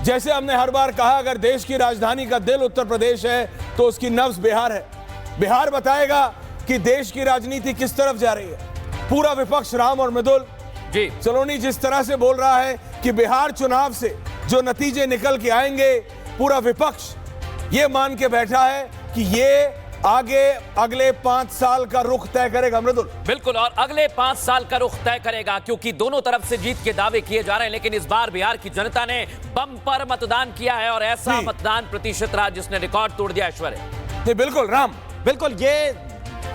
जैसे हमने हर बार कहा, अगर देश की राजधानी का दिल उत्तर प्रदेश है तो उसकी नब्ज बिहार है। बिहार बताएगा कि देश की राजनीति किस तरफ जा रही है। पूरा विपक्ष राम और मृदुल जी सलोनी जिस तरह से बोल रहा है कि बिहार चुनाव से जो नतीजे निकल के आएंगे, पूरा विपक्ष ये मान के बैठा है कि ये आगे अगले 5 साल का रुख तय करेगा। मृदुल बिल्कुल, और अगले 5 साल का रुख तय करेगा, क्योंकि दोनों तरफ से जीत के दावे किए जा रहे हैं। लेकिन इस बार बिहार की जनता ने बम्पर मतदान किया है और ऐसा मतदान प्रतिशत रहा जिसने रिकॉर्ड तोड़ दिया। ऐश्वर्य बिल्कुल राम, बिल्कुल, ये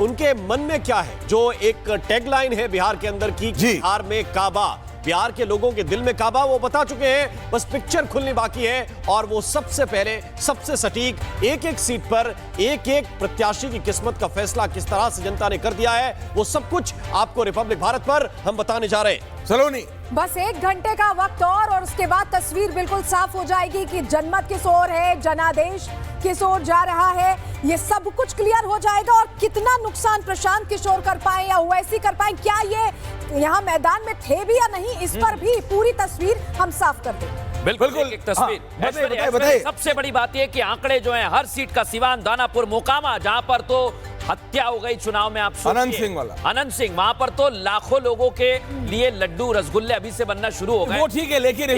उनके मन में क्या है, जो एक टैगलाइन है बिहार के अंदर की, बिहार में काबा, बिहार के लोगों के दिल में काबा, वो बता चुके हैं। बस पिक्चर खुलनी बाकी है और वो सबसे पहले सबसे सटीक एक एक सीट पर एक एक प्रत्याशी की किस्मत का फैसला किस तरह से जनता ने कर दिया है, वो सब कुछ आपको रिपब्लिक भारत पर हम बताने जा रहे हैं। सलोनी बस 1 घंटे का वक्त और उसके बाद तस्वीर बिल्कुल साफ हो जाएगी कि जनमत किस ओर है, जनादेश किस ओर जा रहा है। ये सब कुछ क्लियर हो जाएगा और कितना नुकसान प्रशांत किशोर कर पाए या ओवैसी कर पाए, क्या ये यहाँ मैदान में थे भी या नहीं, इस पर भी पूरी तस्वीर हम साफ कर दें। बिल्कुल एक तस्वीर। ऐश्वर्य, सबसे बड़ी बात यह कि आंकड़े जो हैं हर सीट का, सिवान, दानापुर, मोकामा, जहां पर तो हत्या हो गई चुनाव में, आप अनंत सिंह वाला, अनंत सिंह, वहां पर तो लाखों लोगों के लिए लड्डू रसगुल्ले अभी से बनना शुरू हो गए। वो ठीक है, लेकिन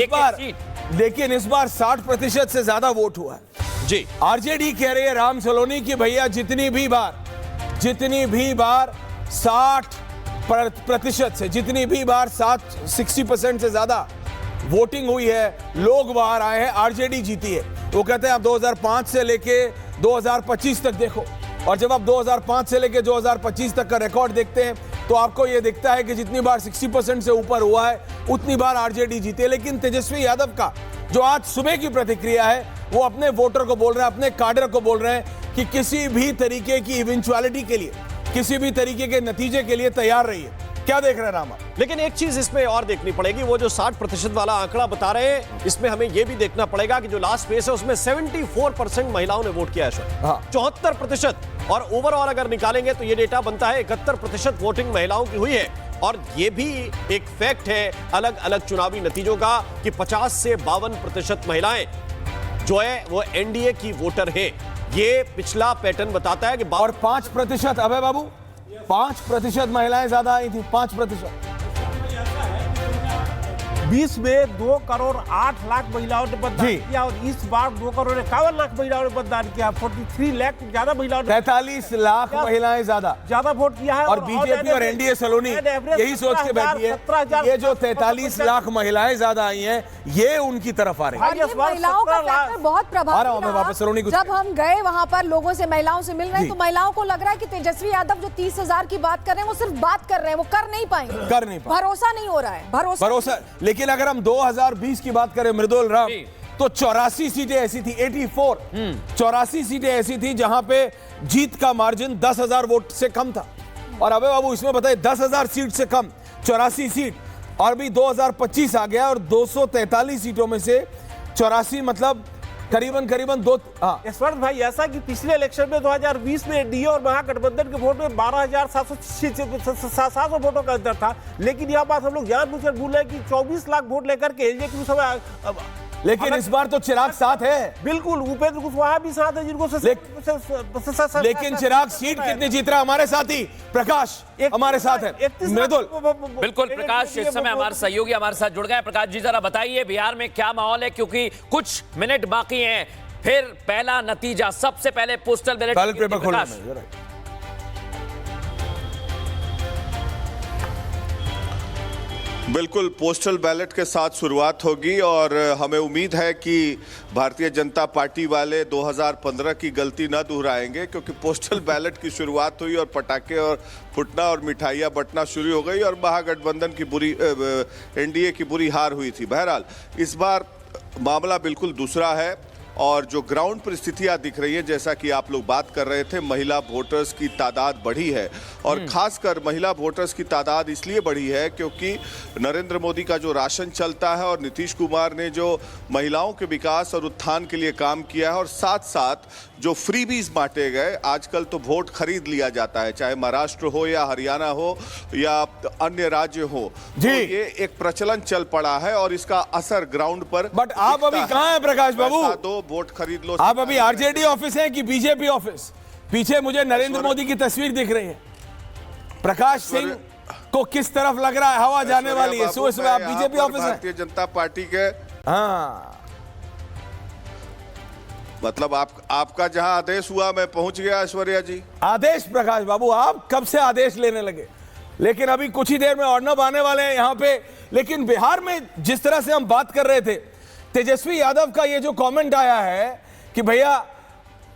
इस बार 60% से ज्यादा वोट हुआ है। जी, आरजेडी कह रही है राम सलोनी की भैया जितनी भी बार 60% से, जितनी भी बार 60% से ज्यादा वोटिंग हुई है, लोग बाहर आए हैं, आरजेडी जीती है। वो कहते हैं आप 2005 से लेके 2025 तक देखो, और जब आप 2005 से लेके 2025 तक का रिकॉर्ड देखते हैं तो आपको यह दिखता है कि जितनी बार 60% से ऊपर हुआ है उतनी बार आरजेडी जीती है। लेकिन तेजस्वी यादव का जो आज सुबह की प्रतिक्रिया है, वो अपने वोटर को बोल रहे हैं, अपने काडर को बोल रहे हैं कि किसी भी तरीके की इवेंचुअलिटी के लिए, किसी भी तरीके के नतीजे के लिए तैयार रहिए। क्या देख रहे हैं रामा? लेकिन एक चीज इसमें और देखनी पड़ेगी, वो जो 60% वाला आंकड़ा बता रहे हैं, इसमें हमें यह भी देखना पड़ेगा कि जो लास्ट फेज है उसमें 74% महिलाओं ने वोट किया है। 74%, और ओवरऑल अगर निकालेंगे तो ये डेटा बनता है 71% वोटिंग महिलाओं की हुई है। और ये भी एक फैक्ट है अलग अलग चुनावी नतीजों का कि 50 से 52% महिलाएं जो है वो एनडीए की वोटर है। ये पिछला पैटर्न बताता है कि और 5%, अबे बाबू, 5% महिलाएं ज्यादा आई थी, 5%। 20 में 2 करोड़ 8 लाख महिलाओं ने मतदान किया और इस बार 2 करोड़ 51 लाख महिलाओं ने मतदान किया। 43 लाख ज्यादा महिलाओं ने, 43 लाख महिलाएं ज्यादा वोट किया है। और बीजेपी और एनडीए सलोनी यही सोच के बैठी है, ये जो 43 लाख महिलाएं ज्यादा आई हैं, ये उनकी तरफ आ रही है। महिलाओं का फैक्टर बहुत प्रभावी रहा। जब हम गए वहां पर लोगों से, महिलाओं से मिल रहे हैं, तो महिलाओं को लग रहा है कि तेजस्वी यादव जो 30,000 की बात कर रहे हैं वो सिर्फ बात कर रहे हैं, वो कर नहीं पाएंगे, भरोसा नहीं हो रहा है, भरोसा। लेकिन अगर हम 2020 की बात करें मृदुल राम, तो 84 सीटें ऐसी थी, 84 सीटें ऐसी थी जहां पे जीत का मार्जिन 10,000 वोट से कम था। और अबे बाबू इसमें बताइए 10,000 सीट से कम, 84 सीट, और भी 2025 आ गया और 243 सीटों में से 84, मतलब करीबन 2। यशवंत भाई, ऐसा कि पिछले इलेक्शन में 2020 में एनडीए और महागठबंधन के वोट में 12,700 वोटों का अंतर था। लेकिन यह बात हम लोग जानबूझकर भूल रहे हैं कि 24 लाख वोट लेकर के एनडीए की समय, लेकिन इस बार तो चिराग साथ है। बिल्कुल, उपेंद्र कुशवाहा भी साथ है, जिनको लेकिन चिराग सीट कितनी जीत रहा है? हमारे साथी प्रकाश हमारे साथ है। मृदुल, बिल्कुल, प्रकाश इस समय हमारे सहयोगी हमारे साथ जुड़ गए। प्रकाश जी, जरा बताइए बिहार में क्या माहौल है, क्योंकि कुछ मिनट बाकी हैं, फिर पहला नतीजा, सबसे पहले पोस्टल बैलेट पेपर खोलना। बिल्कुल, पोस्टल बैलेट के साथ शुरुआत होगी और हमें उम्मीद है कि भारतीय जनता पार्टी वाले 2015 की गलती न दोहराएंगे, क्योंकि पोस्टल बैलेट की शुरुआत हुई और पटाखे और फुटना और मिठाइयाँ बंटना शुरू हो गई और महागठबंधन की एनडीए की बुरी हार हुई थी। बहरहाल इस बार मामला बिल्कुल दूसरा है। और जो ग्राउंड परिस्थितियां दिख रही है, जैसा कि आप लोग बात कर रहे थे, महिला वोटर्स की तादाद बढ़ी है और खासकर महिला वोटर्स की तादाद इसलिए बढ़ी है क्योंकि नरेंद्र मोदी का जो राशन चलता है और नीतीश कुमार ने जो महिलाओं के विकास और उत्थान के लिए काम किया है और साथ साथ जो फ्रीबीज बांटे गए, आजकल तो वोट खरीद लिया जाता है, चाहे महाराष्ट्र हो या हरियाणा हो या अन्य राज्य हो, जी। तो ये एक प्रचलन चल पड़ा है और इसका असर ग्राउंड पर बट आप अभी कहां हैं प्रकाश बाबू? दो वोट खरीद लो। आप अभी आरजेडी ऑफिस हैं कि बीजेपी ऑफिस? पीछे मुझे नरेंद्र मोदी की तस्वीर दिख रही है। प्रकाश सिंह को किस तरफ लग रहा है हवा जाने वाली है? सुबह सुबह आप बीजेपी ऑफिस हैं? भारतीय जनता पार्टी के, हाँ, मतलब आपका जहां आदेश हुआ मैं पहुंच गया ऐश्वर्या जी। आदेश प्रकाश बाबू, आप कब से आदेश लेने लगे? लेकिन अभी कुछ ही देर में अर्नब आने वाले हैं यहां पे। लेकिन बिहार में जिस तरह से हम बात कर रहे थे, तेजस्वी यादव का ये जो कमेंट आया है कि भैया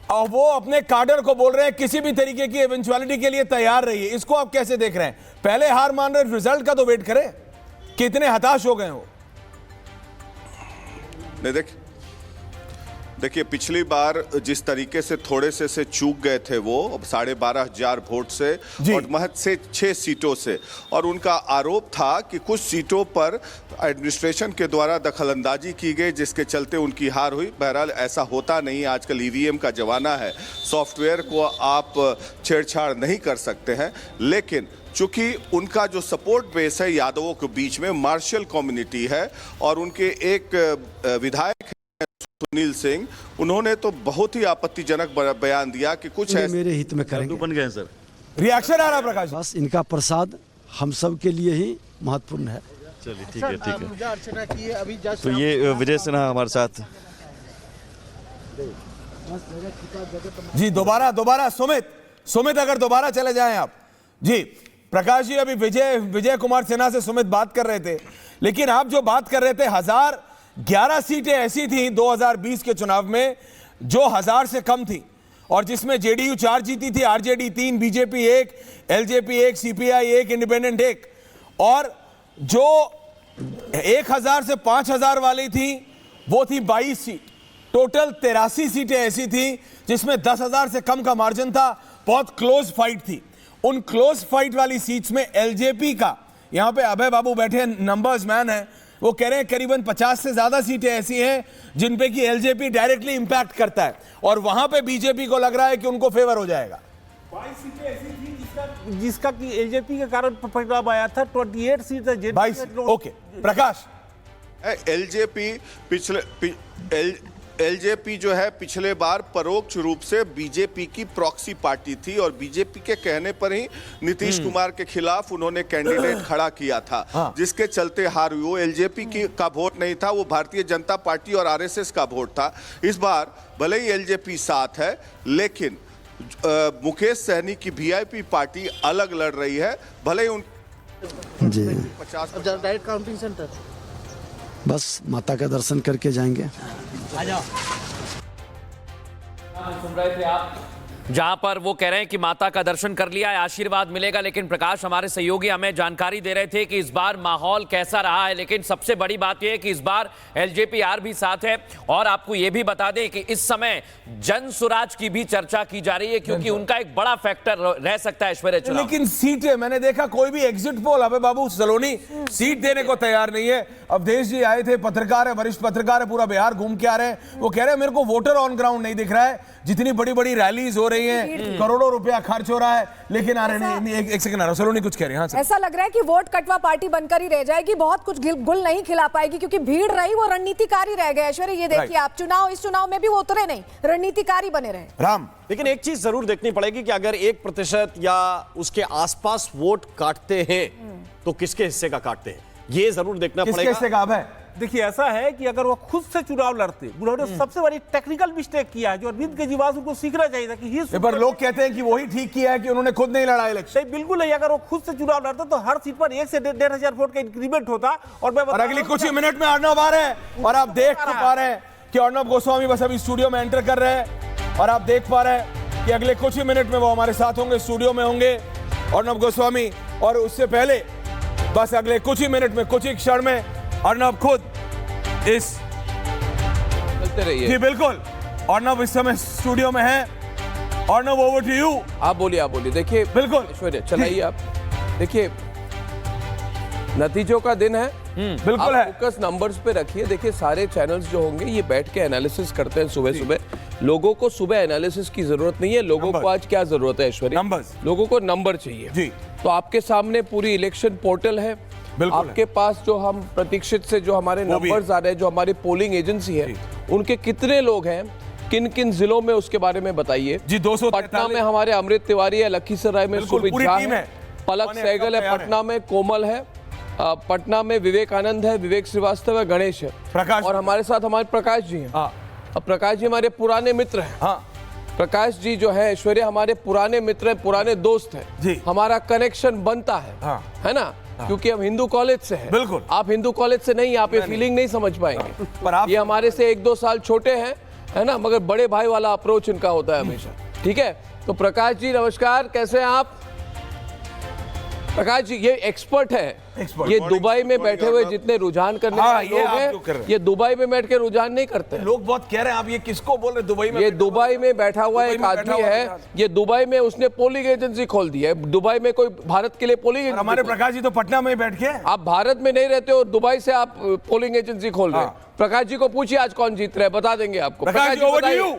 वो अपने काडर को बोल रहे हैं किसी भी तरीके की इवेंचुअलिटी के लिए तैयार रहिए, इसको आप कैसे देख रहे हैं? पहले हार मान रहे, रिजल्ट का तो वेट करें। कितने हताश हो गए हो? नहीं, देखिए पिछली बार जिस तरीके से थोड़े से चूक गए थे वो 12,500 वोट से और महज से 6 सीटों से, और उनका आरोप था कि कुछ सीटों पर एडमिनिस्ट्रेशन के द्वारा दखलंदाजी की गई जिसके चलते उनकी हार हुई। बहरहाल ऐसा होता नहीं, आजकल ईवीएम का जमाना है, सॉफ्टवेयर को आप छेड़छाड़ नहीं कर सकते हैं। लेकिन चूंकि उनका जो सपोर्ट बेस है यादवों के बीच में मार्शल कम्युनिटी है और उनके एक विधायक सुनील सिंह, उन्होंने तो बहुत ही आपत्तिजनक बयान दिया कि कुछ मेरे हित में करेंगे। बन गए सर। रिएक्शन आ रहा प्रकाश? बस इनका प्रसाद हम सब के लिए ही महत्वपूर्ण है। चलिए ठीक है, ठीक है। तो ये विजय सिन्हा हमारे साथ। जी दोबारा सुमित अगर दोबारा चले जाएं आप। जी प्रकाश जी, अभी विजय कुमार सिन्हा से सुमित बात कर रहे थे, लेकिन आप जो बात कर रहे थे 1011 सीटें ऐसी थी 2020 के चुनाव में जो 1000 से कम थी और जिसमें जेडीयू 4 जीती थी, RJD 3, BJP 1, LJP 1, CPI 1, independent 1, और जो 1000 से 5000 वाली थी वो थी 22 सीट। टोटल 83 सीटें ऐसी थी जिसमें 10,000 से कम का मार्जिन था, बहुत क्लोज फाइट थी। उन क्लोज फाइट वाली सीट्स में एलजेपी का, यहां पे अभय बाबू बैठे नंबर्स मैन है, वो कह रहे हैं करीबन 50 से ज्यादा सीटें ऐसी हैं जिन पे कि एलजेपी डायरेक्टली इंपैक्ट करता है और वहां पे बीजेपी को लग रहा है कि उनको फेवर हो जाएगा। 22 सीटें ऐसी थी जिसका कि एलजेपी के कारण परिणाम आया था। 28 सीटें 22। ओके प्रकाश, एलजेपी जो है पिछले बार परोक्ष रूप से बीजेपी की प्रॉक्सी पार्टी थी और बीजेपी के कहने पर ही नीतीश कुमार के खिलाफ उन्होंने कैंडिडेट खड़ा किया था, जिसके चलते हार हुई। वो एलजेपी का वोट नहीं था, वो भारतीय जनता पार्टी और आरएसएस का वोट था। इस बार भले ही एलजेपी साथ है, लेकिन मुकेश सहनी की वीआईपी पार्टी अलग लड़ रही है। भले ही उन जी 50 डायरेक्ट काउंटिंग सेंटर, बस माता का दर्शन करके जाएंगे। सुन रहे थे आप, जहां पर वो कह रहे हैं कि माता का दर्शन कर लिया है, आशीर्वाद मिलेगा। लेकिन प्रकाश, हमारे सहयोगी हमें जानकारी दे रहे थे कि इस बार माहौल कैसा रहा है, लेकिन सबसे बड़ी बात यह है कि इस बार एलजेपीआर भी साथ है। और आपको यह भी बता दें कि इस समय जन सुराज की भी चर्चा की जा रही है क्योंकि उनका एक बड़ा फैक्टर रह सकता है ऐश्वर्या चुनाव। लेकिन सीटें मैंने देखा कोई भी एग्जिट पोल, अबे बाबू सलोनी सीट देने को तैयार नहीं है। अवधेश जी आए थे, पत्रकार है, वरिष्ठ पत्रकार है, पूरा बिहार घूम के आ रहे हैं। वो कह रहे हैं मेरे को वोटर ऑन ग्राउंड नहीं दिख रहा है, जितनी बड़ी बड़ी रैलीज हो रही हैं, करोड़ों रुपया खर्च हो रहा है, लेकिन आ रहे नहीं। एक सेकंड आ रहा, सलोनी कुछ कह रहे हैं। ऐसा लग रहा है कि वोट कटवा पार्टी बनकर ही रह जाएगी, बहुत कुछ गुल नहीं खिला पाएगी क्योंकि भीड़ रही, वो रणनीतिकारी रह गए। ऐश्वर्या, ये देखिए आप, इस चुनाव में भी वो उतरे नहीं, रणनीतिकारी बने रहे। राम, लेकिन एक चीज जरूर देखनी पड़ेगी कि अगर 1% या उसके आसपास वोट काटते हैं तो किसके हिस्से का काटते हैं, ये जरूर देखना पड़ेगा। किसके हिस्से का है? देखिए ऐसा है कि अगर वो खुद से चुनाव लड़ते, उन्होंने सबसे बड़ी टेक्निकल मिस्टेक किया है जो अरविंद केजरीवाल उनको सीखना चाहिए था कि पर लोग कहते हैं कि वही ठीक किया है कि उन्होंने खुद नहीं लड़ा इलेक्शन। नहीं, बिल्कुल नहीं। अगर वो खुद से चुनाव लड़ता तो हर सीट पर 1 से 1,500 वोट का इंक्रीमेंट होता। और अगली कुछ ही मिनट में अर्नब आ रहे हैं और आप देख पा रहे हैं कि अर्नब गोस्वामी बस अभी स्टूडियो में एंटर कर रहे हैं और आप देख पा रहे हैं कि अगले कुछ ही मिनट में वो हमारे साथ होंगे, स्टूडियो में होंगे अर्नब गोस्वामी। और उससे पहले बस अगले कुछ ही मिनट में, कुछ ही क्षण में अर्नब खुद इस चलते रहिए। जी बिल्कुल अर्णव इस समय स्टूडियो में है। Arnab, over to you. आप बोलिए। देखिए बिल्कुल ऐश्वर्या, चलाइए आप। देखिए, नतीजों का दिन है, बिल्कुल है। फोकस नंबर्स पे रखिए। देखिए, सारे चैनल्स जो होंगे ये बैठ के एनालिसिस करते हैं सुबह सुबह। लोगों को सुबह एनालिसिस की जरूरत नहीं है। लोगों को आज क्या जरूरत है ऐश्वर्या? नंबर्स। लोगों को नंबर चाहिए जी। तो आपके सामने पूरी इलेक्शन पोर्टल है। बिल्कुल आपके पास जो हम प्रतीक्षित से जो हमारे नंबर्स आ रहे हैं, जो हमारी पोलिंग एजेंसी है, उनके कितने लोग हैं, किन किन जिलों में, उसके बारे में बताइए जी। 243 पटना में हमारे अमृत तिवारी है, लखीसराय में बिल्कुल, सुमित पूरी झा टीम है, है। पलक मैंने सहगल अपना है, तैयार पटना में कोमल है, पटना में विवेकानंद है, विवेक श्रीवास्तव है, गणेश है, प्रकाश, और हमारे साथ हमारे प्रकाश जी हैं। हाँ। अब प्रकाश जी हमारे पुराने मित्र हैं। हाँ। प्रकाश जी जो है ऐश्वर्या हमारे पुराने मित्र हैं, पुराने दोस्त हैं जी। हमारा कनेक्शन बनता है। हाँ। है ना? क्योंकि हम हिंदू कॉलेज से हैं। बिल्कुल। आप हिंदू कॉलेज से नहीं, आप ये फीलिंग नहीं समझ पाएंगे। पर आप- ये हमारे से 1-2 साल छोटे हैं, है ना, मगर बड़े भाई वाला अप्रोच इनका होता है हमेशा। ठीक है, तो प्रकाश जी नमस्कार, कैसे हैं आप? प्रकाश जी ये एक्सपर्ट है, ये दुबई में बैठे हुए जितने रुझान करने वाले लोग हैं, ये दुबई में बैठ के रुझान नहीं करते। लोग बहुत कह रहे हैं, आप ये किसको बोल रहे हैं? दुबई में ये दुबई में बैठा हुआ एक आदमी है, ये दुबई में उसने पोलिंग एजेंसी खोल दी है। दुबई में कोई भारत के लिए पोलिंग एजेंसी, हमारे प्रकाश जी तो पटना में बैठ के, आप भारत में नहीं रहते हो, दुबई से आप पोलिंग एजेंसी खोल रहे हैं। प्रकाश जी को पूछिए आज कौन जीत रहा है, बता देंगे आपको। प्रकाश जी, over to बताइए। you।